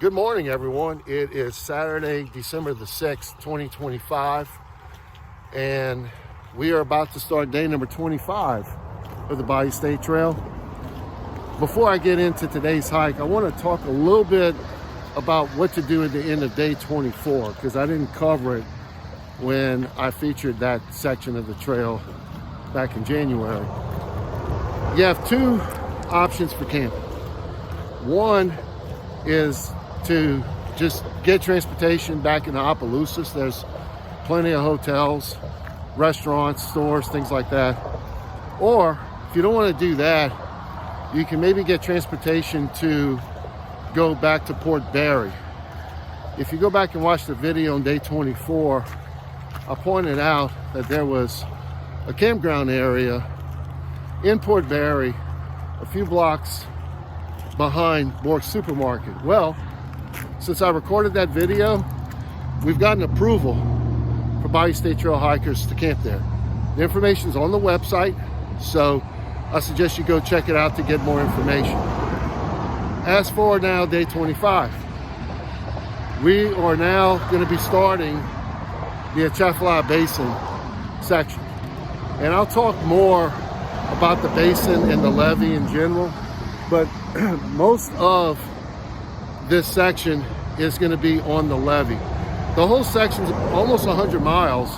Good morning, everyone. It is Saturday, December the 6th, 2025, and we are about to start day number 25 of the Bayou State Trail. Before I get into today's hike, I want to talk a little bit about what to do at the end of day 24, because I didn't cover it when I featured that section of the trail back in January. You have two options for camping. One is to just get transportation back into Opelousas. There's plenty of hotels, restaurants, stores, things like that. Or if you don't want to do that, you can maybe get transportation to go back to Port Barry. If you go back and watch the video on day 24, I pointed out that there was a campground area in Port Barry, a few blocks behind Bork's Supermarket. Well, since I recorded that video, we've gotten approval for Bayou State Trail hikers to camp there. The information is on the website, so I suggest you go check it out to get more information. As for now, day 25, we are now going to be starting the Atchafalaya Basin section. And I'll talk more about the basin and the levee in general, but most of this section is going to be on the levee. The whole section's almost 100 miles,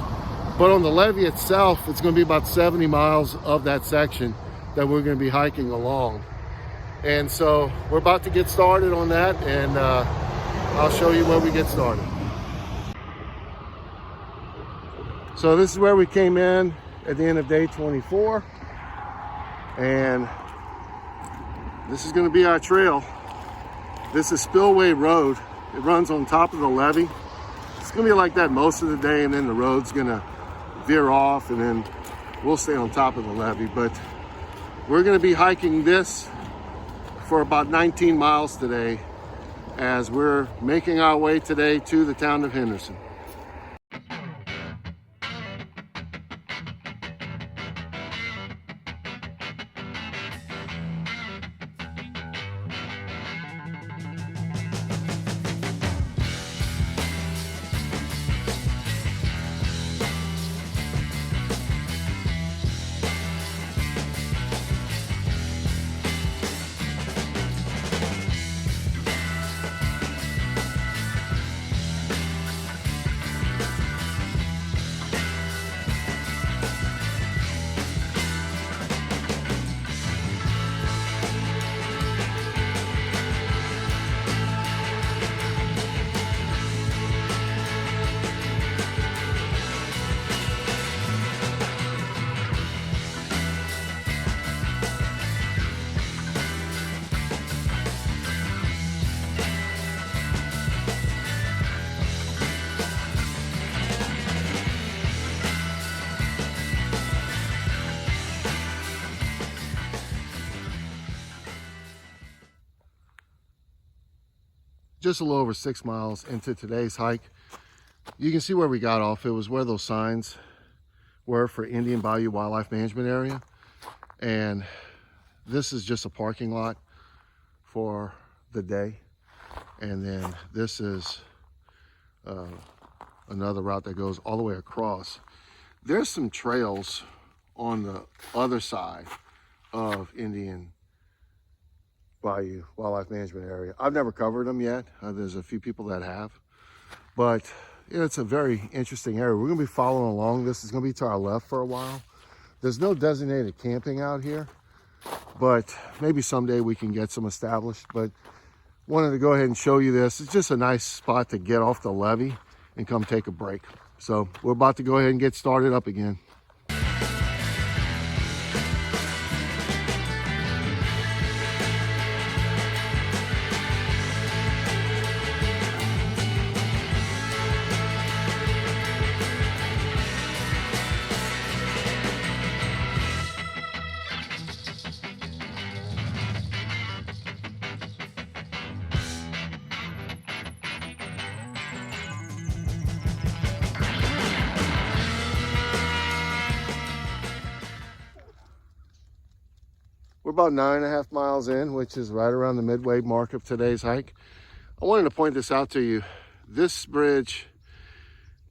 but on the levee itself, it's going to be about 70 miles of that section that we're going to be hiking along. And so we're about to get started on that, and I'll show you where we get started. So this is where we came in at the end of day 24, and this is going to be our trail. This is Spillway Road. It runs on top of the levee. It's going to be like that most of the day, and then the road's going to veer off, and then we'll stay on top of the levee. But we're going to be hiking this for about 19 miles today as we're making our way today to the town of Henderson. Just a little over 6 miles into today's hike, you can see where we got off. It was where those signs were for Indian Bayou Wildlife Management Area. And this is just a parking lot for the day. And then this is another route that goes all the way across. There's some trails on the other side of Indian Bayou Wildlife Management Area. I've never covered them yet. There's a few people that have, but it's a very interesting area. We're going to be following along. This is going to be to our left for a while. There's no designated camping out here, but maybe someday we can get some established. But wanted to go ahead and show you this. It's just a nice spot to get off the levee and come take a break. So we're about to go ahead and get started up again. We're about 9.5 miles in, which is right around the midway mark of today's hike. I wanted to point this out to you. This bridge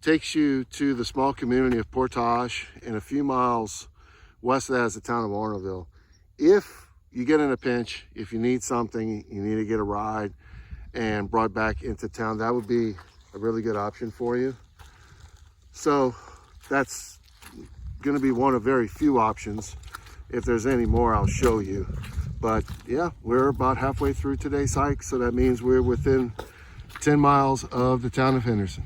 takes you to the small community of Portage, and a few miles west of that is the town of Arnoldville. If you get in a pinch, if you need something, you need to get a ride and brought back into town, that would be a really good option for you. So that's going to be one of very few options. If there's any more, I'll show you. But yeah, we're about halfway through today's hike, so that means we're within 10 miles of the town of Henderson.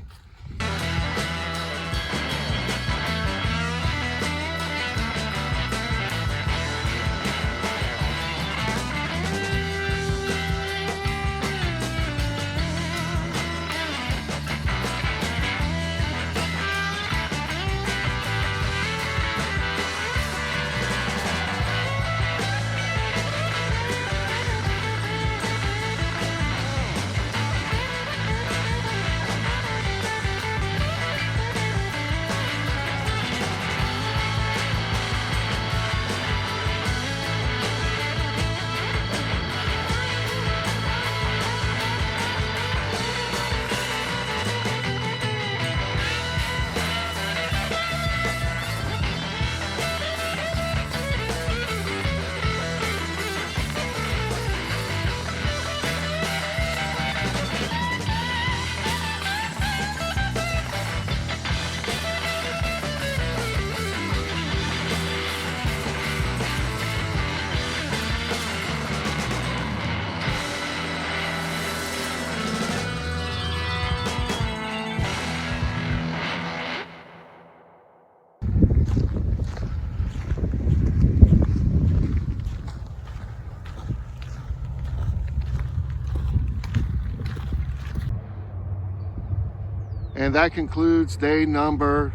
And that concludes day number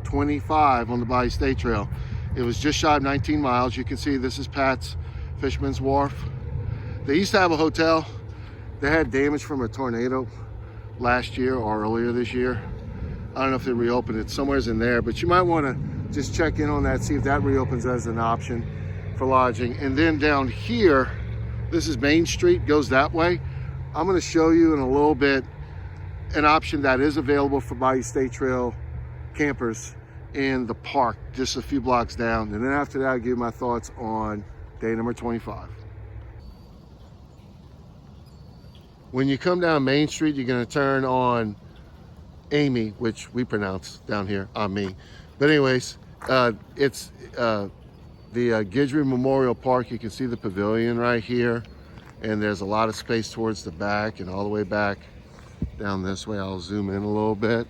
25 on the Bayou State Trail. It was just shy of 19 miles. You can see this is Pat's Fisherman's Wharf. They used to have a hotel. They had damage from a tornado last year or earlier this year. I don't know if they reopened it. Somewhere's in there, but you might want to just check in on that, see if that reopens as an option for lodging. And then down here, this is Main Street, goes that way. I'm going to show you in a little bit an option that is available for Bayou State Trail campers in the park just a few blocks down. And then after that, I'll give you my thoughts on day number 25. When you come down Main Street, you're going to turn on Amy, which we pronounce down here Ami. But anyways, it's the Guidry Memorial Park. You can see the pavilion right here, and there's a lot of space towards the back and all the way back down this way. I'll zoom in a little bit.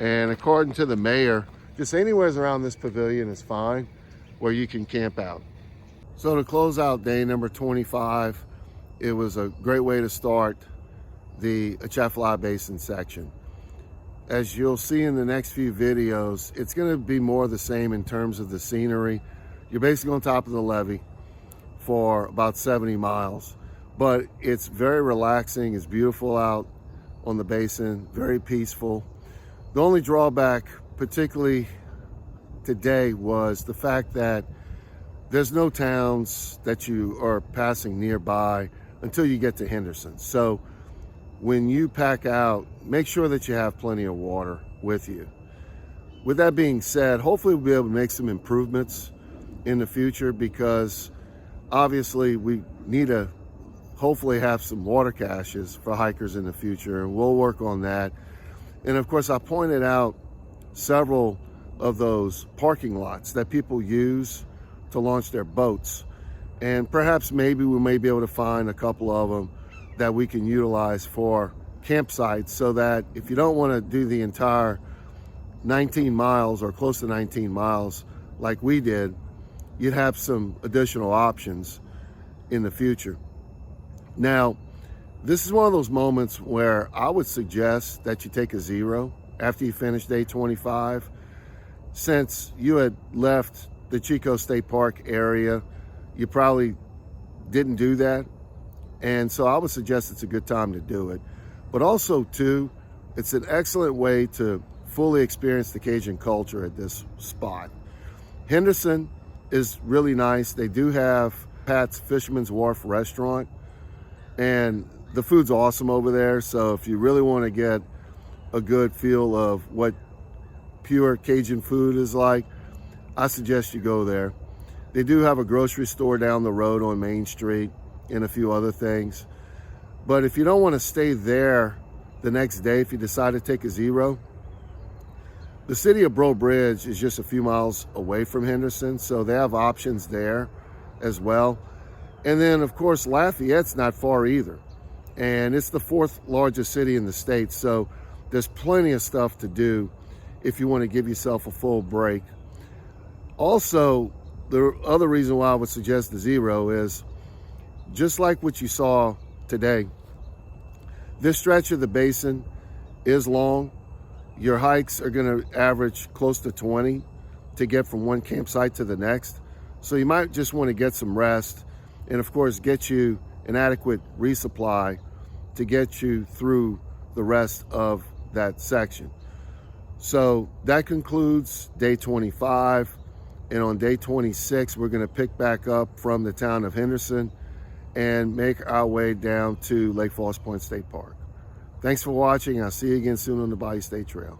And according to the mayor, just anywhere around this pavilion is fine where you can camp out. So to close out day number 25, it was a great way to start the Atchafalaya Basin section. As you'll see in the next few videos, it's going to be more the same in terms of the scenery. You're basically on top of the levee for about 70 miles, but it's very relaxing. It's beautiful out on the basin, very peaceful. The only drawback, particularly today, was the fact that there's no towns that you are passing nearby until you get to Henderson. So when you pack out, make sure that you have plenty of water with you. With that being said, hopefully we'll be able to make some improvements in the future, because obviously we need to hopefully have some water caches for hikers in the future, and we'll work on that. And of course, I pointed out several of those parking lots that people use to launch their boats, and perhaps maybe we may be able to find a couple of them that we can utilize for campsites, so that if you don't want to do the entire 19 miles or close to 19 miles like we did, you'd have some additional options in the future. Now, this is one of those moments where I would suggest that you take a zero after you finish day 25. Since you had left the Chico State Park area, you probably didn't do that. And so I would suggest it's a good time to do it. But also too, it's an excellent way to fully experience the Cajun culture at this spot. Henderson is really nice. They do have Pat's Fisherman's Wharf restaurant, and The food's awesome over there, so if you really want to get a good feel of what pure Cajun food is like, I suggest you go there. They do have a grocery store down the road on Main Street and a few other things. But if you don't want to stay there the next day, if you decide to take a zero, the city of Breaux Bridge is just a few miles away from Henderson, so they have options there as well. And then, of course, Lafayette's not far either. And it's the 4th largest city in the state, so there's plenty of stuff to do if you want to give yourself a full break. Also, the other reason why I would suggest the zero is, just like what you saw today, this stretch of the basin is long. Your hikes are going to average close to 20 to get from one campsite to the next. So you might just want to get some rest and, of course, get you an adequate resupply to get you through the rest of that section. So that concludes day 25. And on day 26, we're going to pick back up from the town of Henderson and make our way down to Lake Falls Point State Park. Thanks for watching. I'll see you again soon on the Bayou State Trail.